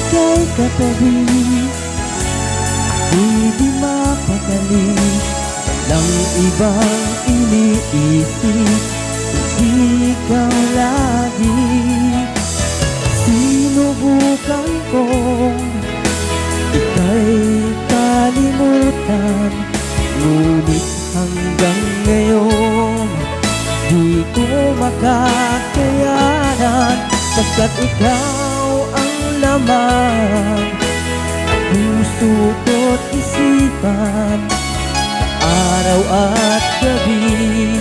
ika'y katabi, ako'y di mapakali. Walang ibang iniisip, kundi ikaw lagi. Sinubukan kong ika'y kalimutan, ngunit hanggang ngayon di ko makakayanan, pagkat ikaw ang laman ng puso ko't isipan. Araw at gabi,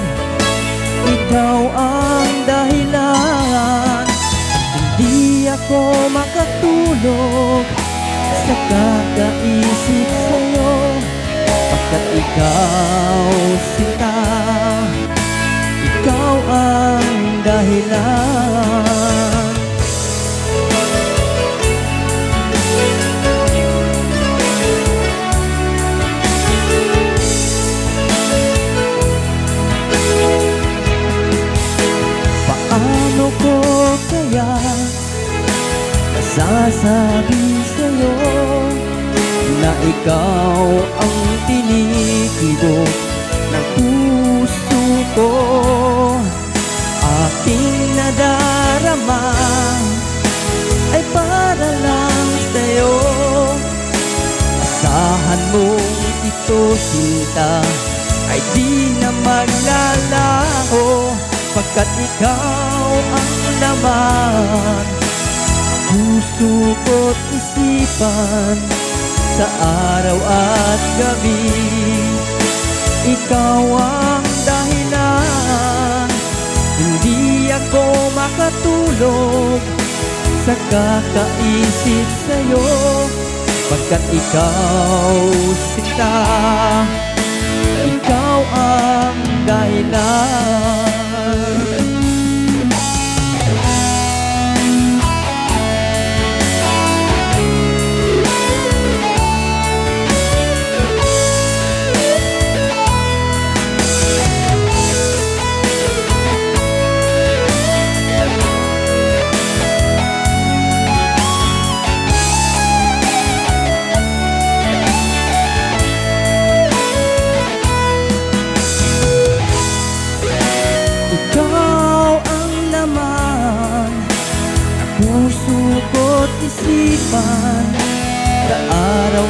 ikaw ang dahilan. Hindi ako makatulog sa kakaisip sa'yo, pagkat ikaw sinta, ikaw ang dahilan. Paano ko kaya masasabi sa'yo na ikaw ang tinitibok ng puso ko? Aking nadarama ay para lang sa'yo. Asahan mong ito, sinta, ay di na maglalaho, pagkat ikaw ang laman puso ko't isipan. Sa araw at gabi, ikaw ang dahilan. Hindi ako makatulog sa kakaisip sa'yo, pagkat ikaw sinta, ikaw ang dahilan. Ikaw ang laman ng puso ko't isipan. Sa araw